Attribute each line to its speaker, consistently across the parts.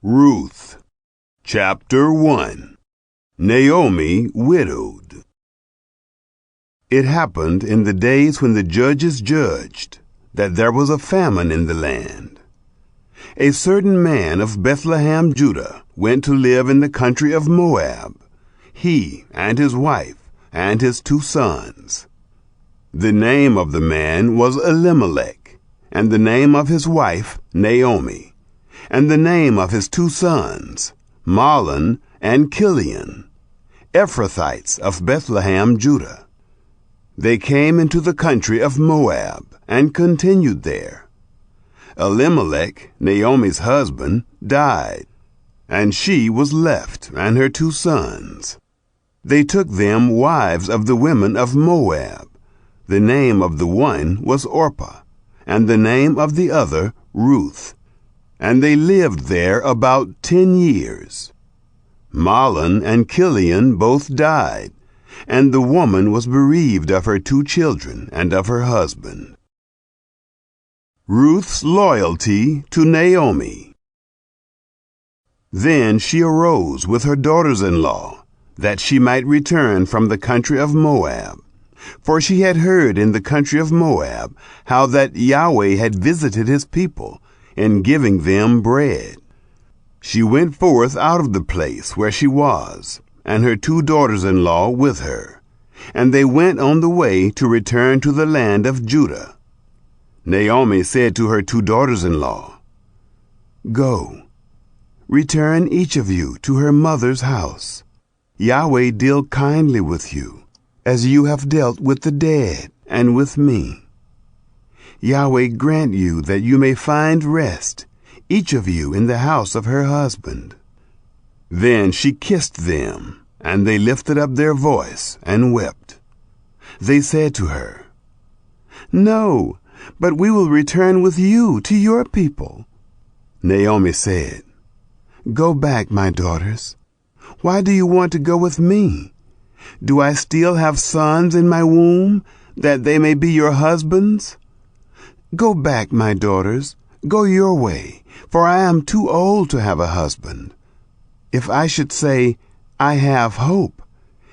Speaker 1: Ruth, Chapter 1. Naomi widowed. It happened in the days when the judges judged that there was a famine in the land. A certain man of Bethlehem, Judah, went to live in the country of Moab, he and his wife and his 2 sons. The name of the man was Elimelech, and the name of his wife Naomi, and the name of his 2 sons, Mahlon and Chilion, Ephrathites of Bethlehem, Judah. They came into the country of Moab and continued there. Elimelech, Naomi's husband, died, and she was left and her 2 sons. They took them wives of the women of Moab. The name of the one was Orpah, and the name of the other Ruth. And they lived there about 10 years. Mahlon and Chilion both died, and the woman was bereaved of her 2 children and of her husband. Ruth's loyalty to Naomi. Then she arose with her daughters-in-law, that she might return from the country of Moab. For she had heard in the country of Moab how that Yahweh had visited his people, in giving them bread. She went forth out of the place where she was, and her 2 daughters-in-law with her, and they went on the way to return to the land of Judah. Naomi said to her 2 daughters-in-law, "Go, return each of you to her mother's house. Yahweh deal kindly with you, as you have dealt with the dead and with me. Yahweh grant you that you may find rest, each of you in the house of her husband." Then she kissed them, and they lifted up their voice and wept. They said to her, "No, but we will return with you to your people." Naomi said, "Go back, my daughters. Why do you want to go with me? Do I still have sons in my womb, that they may be your husbands? Go back, my daughters, go your way, for I am too old to have a husband. If I should say, 'I have hope,'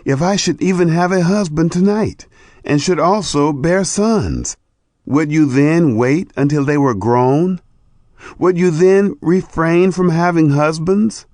Speaker 1: if I should even have a husband tonight, and should also bear sons, would you then wait until they were grown? Would you then refrain from having husbands?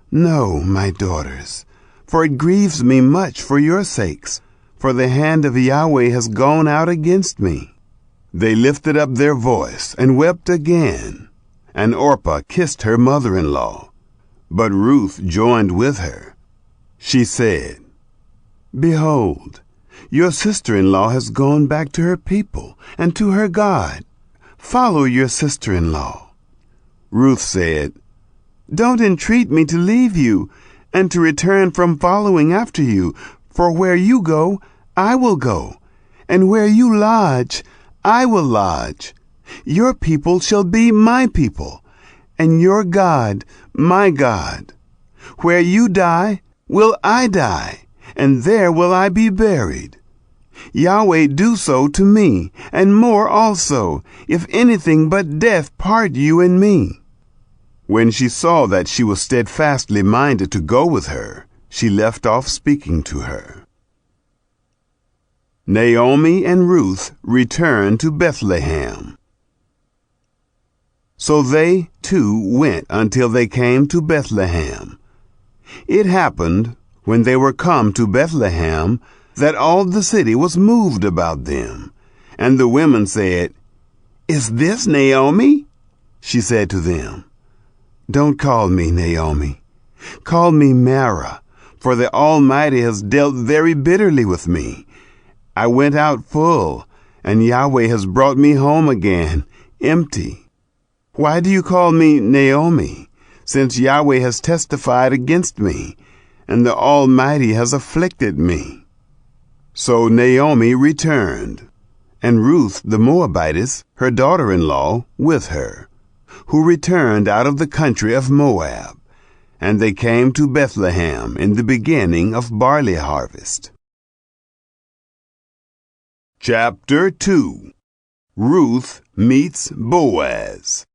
Speaker 1: No, my daughters, for it grieves me much for your sakes, for the hand of Yahweh has gone out against me." They lifted up their voice and wept again, and Orpah kissed her mother-in-law, but Ruth joined with her. She said, "Behold, your sister-in-law has gone back to her people and to her God. Follow your sister-in-law." Ruth said, "Don't entreat me to leave you and to return from following after you, for where you go, I will go, and where you lodge, I will lodge. Your people shall be my people, and your God my God. Where you die, will I die, and there will I be buried. Yahweh do so to me, and more also, if anything but death part you and me." When she saw that she was steadfastly minded to go with her, she left off speaking to her. Naomi and Ruth returned to Bethlehem. So they, too, went until they came to Bethlehem. It happened, when they were come to Bethlehem, that all the city was moved about them. And the women said, "Is this Naomi?" She said to them, "Don't call me Naomi. Call me Mara, for the Almighty has dealt very bitterly with me. I went out full, and Yahweh has brought me home again, empty. Why do you call me Naomi, since Yahweh has testified against me, and the Almighty has afflicted me?" So Naomi returned, and Ruth the Moabitess, her daughter-in-law, with her, who returned out of the country of Moab, and they came to Bethlehem in the beginning of barley harvest. Chapter 2. Ruth meets Boaz.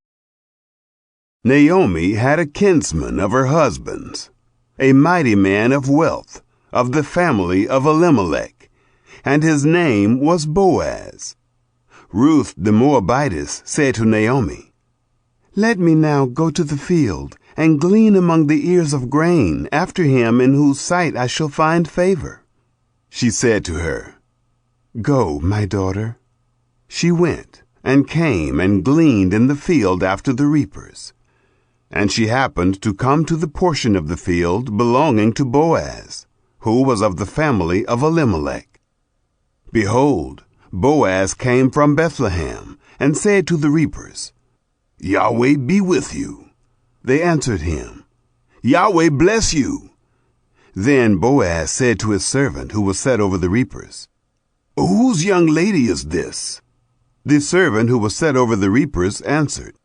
Speaker 1: Naomi had a kinsman of her husband's, a mighty man of wealth, of the family of Elimelech, and his name was Boaz. Ruth the Moabitess said to Naomi, "Let me now go to the field and glean among the ears of grain after him in whose sight I shall find favor." She said to her, "Go, my daughter." She went and came and gleaned in the field after the reapers. And she happened to come to the portion of the field belonging to Boaz, who was of the family of Elimelech. Behold, Boaz came from Bethlehem, and said to the reapers, "Yahweh be with you." They answered him, "Yahweh bless you." Then Boaz said to his servant who was set over the reapers, "Whose young lady is this?" The servant who was set over the reapers answered,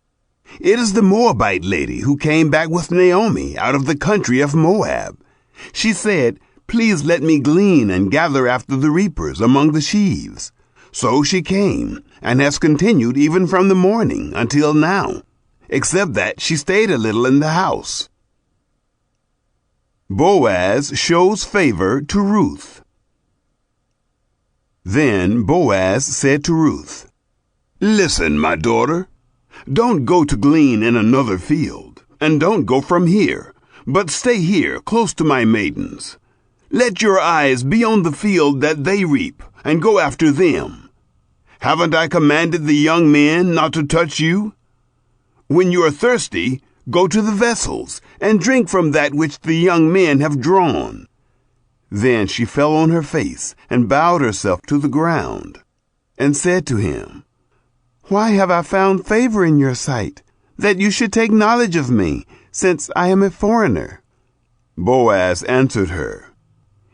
Speaker 1: "It is the Moabite lady who came back with Naomi out of the country of Moab. She said, 'Please let me glean and gather after the reapers among the sheaves.' So she came, and has continued even from the morning until now, except that she stayed a little in the house." Boaz shows favor to Ruth. Then Boaz said to Ruth, "Listen, my daughter, don't go to glean in another field, and don't go from here, but stay here close to my maidens. Let your eyes be on the field that they reap, and go after them. Haven't I commanded the young men not to touch you? When you are thirsty, go to the vessels, and drink from that which the young men have drawn." Then she fell on her face, and bowed herself to the ground, and said to him, "Why have I found favor in your sight, that you should take knowledge of me, since I am a foreigner?" Boaz answered her,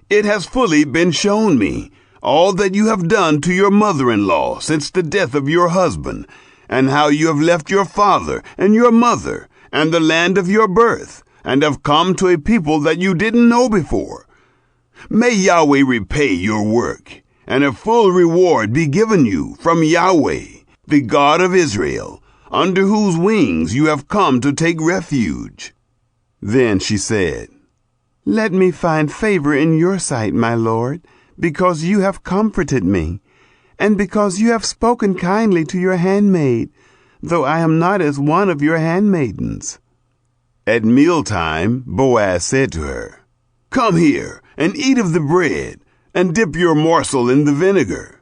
Speaker 1: "It has fully been shown me, all that you have done to your mother-in-law since the death of your husband, and how you have left your father and your mother and the land of your birth, and have come to a people that you didn't know before. May Yahweh repay your work, and a full reward be given you from Yahweh, the God of Israel, under whose wings you have come to take refuge." Then she said, "Let me find favor in your sight, my lord, because you have comforted me, and because you have spoken kindly to your handmaid, though I am not as one of your handmaidens." At mealtime Boaz said to her, "Come here and eat of the bread, and dip your morsel in the vinegar."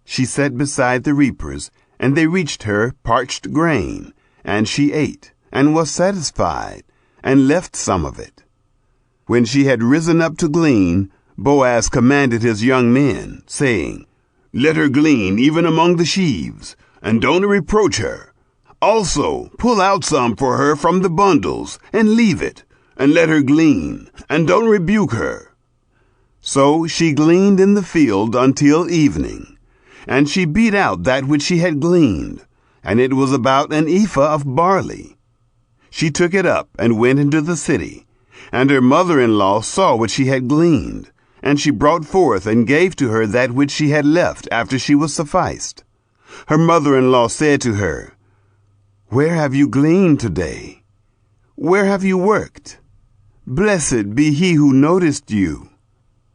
Speaker 1: She sat beside the reapers, and they reached her parched grain, and she ate, and was satisfied, and left some of it. When she had risen up to glean, Boaz commanded his young men, saying, "Let her glean even among the sheaves, and don't reproach her. Also pull out some for her from the bundles, and leave it, and let her glean, and don't rebuke her." So she gleaned in the field until evening, and she beat out that which she had gleaned, and it was about an ephah of barley. She took it up and went into the city, and her mother-in-law saw what she had gleaned, and she brought forth and gave to her that which she had left after she was sufficed. Her mother-in-law said to her, "Where have you gleaned today? Where have you worked? Blessed be he who noticed you."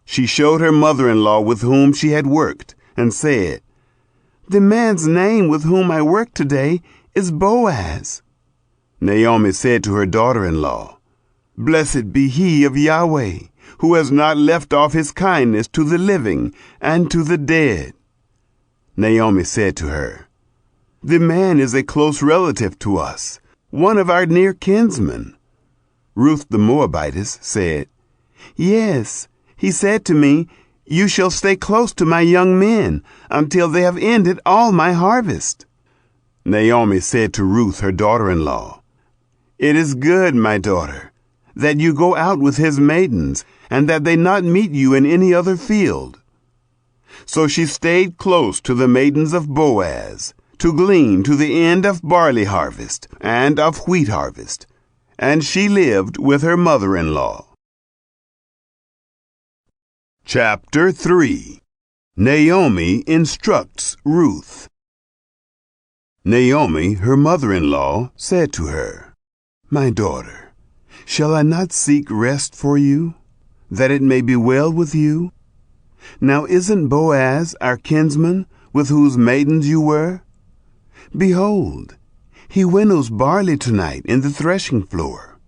Speaker 1: She showed her mother-in-law with whom she had worked, and said, "The man's name with whom I worked today is Boaz." Naomi said to her daughter-in-law, "Blessed be he of Yahweh, who has not left off his kindness to the living and to the dead." Naomi said to her, "The man is a close relative to us, one of our near kinsmen." Ruth the Moabitess said, "Yes, he said to me, 'You shall stay close to my young men until they have ended all my harvest.'" Naomi said to Ruth her daughter-in-law, "It is good, my daughter, that you go out with his maidens, and that they not meet you in any other field." So she stayed close to the maidens of Boaz, to glean to the end of barley harvest and of wheat harvest, and she lived with her mother-in-law. Chapter 3. Naomi instructs Ruth. Naomi, her mother-in-law, said to her, My daughter, shall I not seek rest for you, that it may be well with you? Now isn't Boaz our kinsman, with whose maidens you were? Behold, he winnows barley tonight in the threshing floor.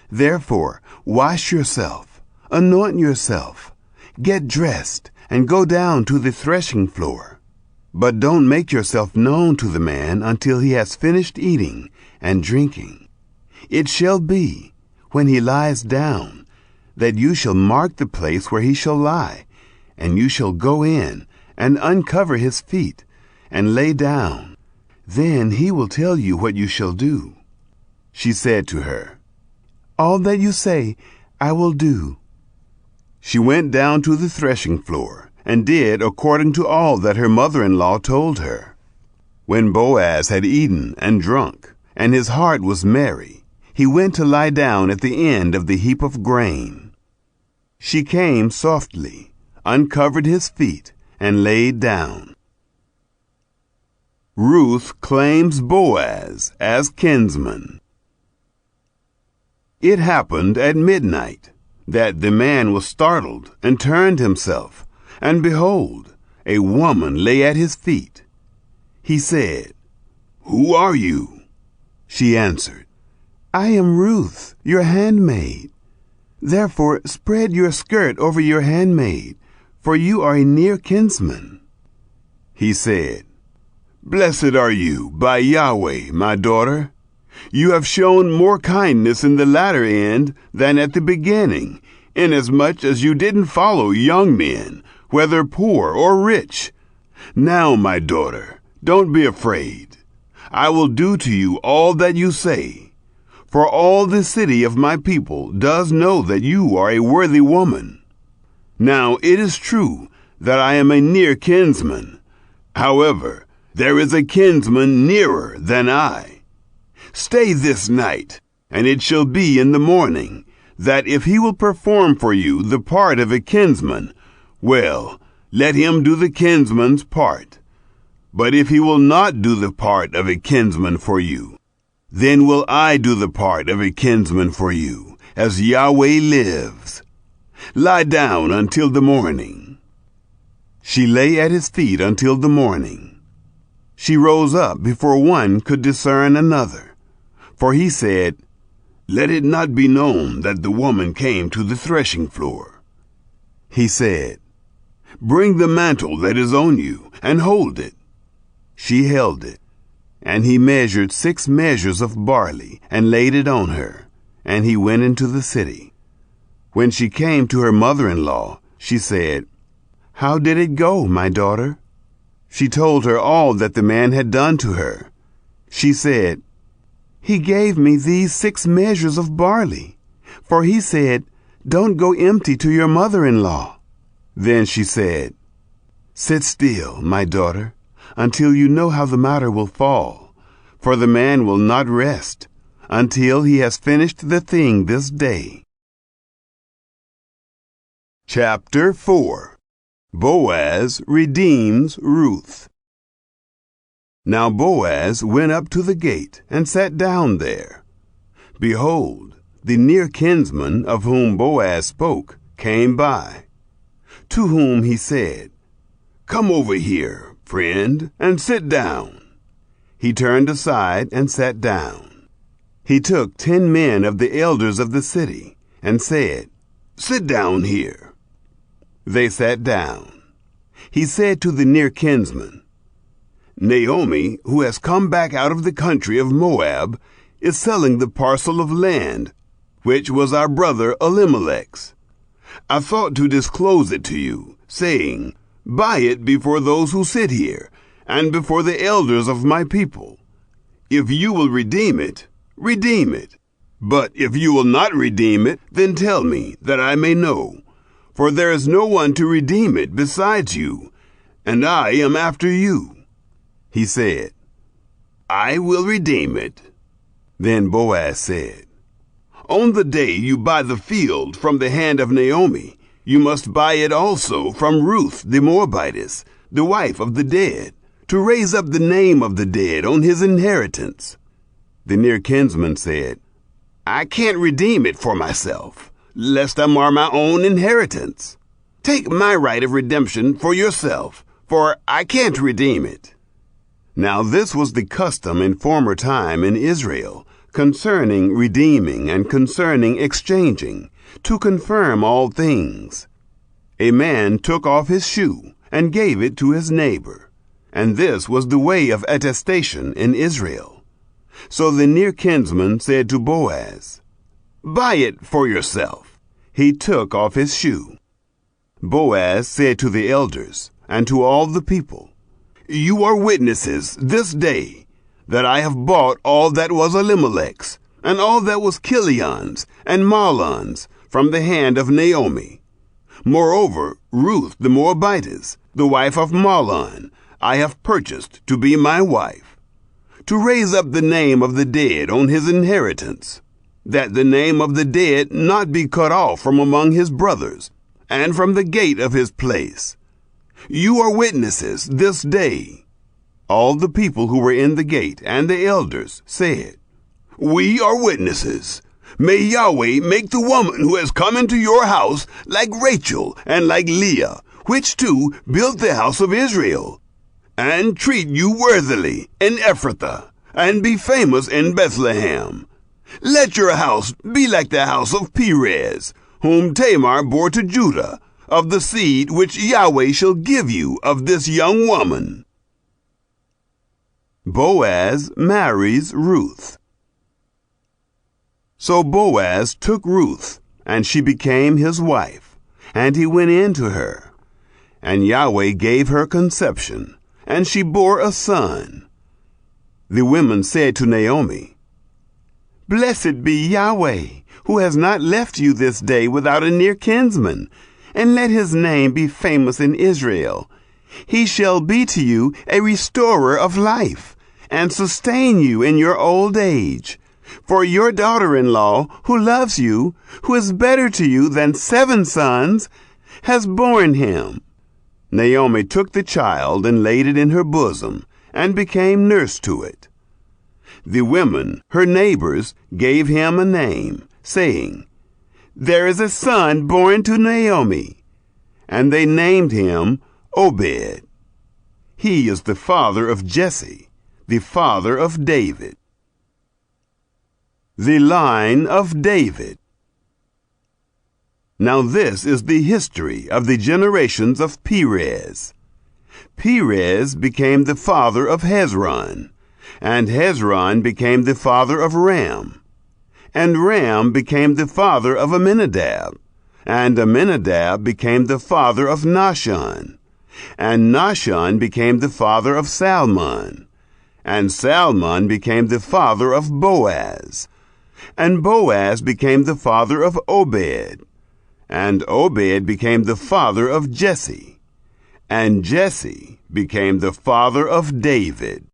Speaker 1: Therefore, wash yourself, anoint yourself, get dressed, and go down to the threshing floor. But don't make yourself known to the man until he has finished eating and drinking. It shall be, when he lies down, that you shall mark the place where he shall lie, and you shall go in and uncover his feet, and lay down. Then he will tell you what you shall do. She said to her, All that you say I will do. She went down to the threshing floor, and did according to all that her mother-in-law told her. When Boaz had eaten and drunk, and his heart was merry, he went to lie down at the end of the heap of grain. She came softly, uncovered his feet, and laid down. Ruth claims Boaz as kinsman. It happened at midnight that the man was startled and turned himself, and behold, a woman lay at his feet. He said, Who are you? She answered, I am Ruth, your handmaid. Therefore spread your skirt over your handmaid, for you are a near kinsman. He said, Blessed are you by Yahweh, my daughter. You have shown more kindness in the latter end than at the beginning, inasmuch as you didn't follow young men, whether poor or rich. Now, my daughter, don't be afraid. I will do to you all that you say. For all the city of my people does know that you are a worthy woman. Now it is true that I am a near kinsman. However, there is a kinsman nearer than I. Stay this night, and it shall be in the morning, that if he will perform for you the part of a kinsman, well, let him do the kinsman's part. But if he will not do the part of a kinsman for you, then will I do the part of a kinsman for you, as Yahweh lives. Lie down until the morning. She lay at his feet until the morning. She rose up before one could discern another. For he said, Let it not be known that the woman came to the threshing floor. He said, Bring the mantle that is on you, and hold it. She held it. And he measured 6 measures of barley, and laid it on her. And he went into the city. When she came to her mother-in-law, she said, How did it go, my daughter? She told her all that the man had done to her. She said, He gave me these 6 measures of barley, for he said, Don't go empty to your mother-in-law. Then she said, Sit still, my daughter, until you know how the matter will fall, for the man will not rest until he has finished the thing this day. Chapter 4. Boaz redeems Ruth. Now Boaz went up to the gate and sat down there. Behold, the near kinsman of whom Boaz spoke came by, to whom he said, Come over here, friend, and sit down. He turned aside and sat down. He took 10 men of the elders of the city and said, Sit down here. They sat down. He said to the near kinsman, Naomi, who has come back out of the country of Moab, is selling the parcel of land, which was our brother Elimelech's. I thought to disclose it to you, saying, Buy it before those who sit here, and before the elders of my people. If you will redeem it, redeem it. But if you will not redeem it, then tell me, that I may know. For there is no one to redeem it besides you, and I am after you. He said, I will redeem it. Then Boaz said, On the day you buy the field from the hand of Naomi, you must buy it also from Ruth the Moabitess, the wife of the dead, to raise up the name of the dead on his inheritance. The near kinsman said, I can't redeem it for myself, lest I mar my own inheritance. Take my right of redemption for yourself, for I can't redeem it." Now this was the custom in former time in Israel, concerning redeeming and concerning exchanging, to confirm all things. A man took off his shoe and gave it to his neighbor, and this was the way of attestation in Israel. So the near kinsman said to Boaz, "Buy it for yourself." He took off his shoe. Boaz said to the elders and to all the people, "You are witnesses this day that I have bought all that was Elimelech's, and all that was Kilion's and Mahlon's from the hand of Naomi. Moreover, Ruth the Moabitess, the wife of Mahlon, I have purchased to be my wife, to raise up the name of the dead on his inheritance, that the name of the dead not be cut off from among his brothers, and from the gate of his place. You are witnesses this day." All the people who were in the gate and the elders said, "We are witnesses. May Yahweh make the woman who has come into your house like Rachel and like Leah, which two built the house of Israel, and treat you worthily in Ephrathah, and be famous in Bethlehem. Let your house be like the house of Perez, whom Tamar bore to Judah, of the seed which Yahweh shall give you of this young woman." Boaz marries Ruth. So Boaz took Ruth, and she became his wife, and he went in to her. And Yahweh gave her conception, and she bore a son. The women said to Naomi, "Blessed be Yahweh, who has not left you this day without a near kinsman, and let his name be famous in Israel. He shall be to you a restorer of life, and sustain you in your old age. For your daughter-in-law, who loves you, who is better to you than 7 sons, has borne him." Naomi took the child and laid it in her bosom, and became nurse to it. The women, her neighbors, gave him a name, saying, "There is a son born to Naomi." And they named him Obed. He is the father of Jesse, the father of David. The line of David. Now this is the history of the generations of Perez. Perez became the father of Hezron, and Hezron became the father of Ram, and Ram became the father of Amminadab, and Amminadab became the father of Nahshon, and Nahshon became the father of Salmon, and Salmon became the father of Boaz, and Boaz became the father of Obed, and Obed became the father of Jesse, and Jesse became the father of David.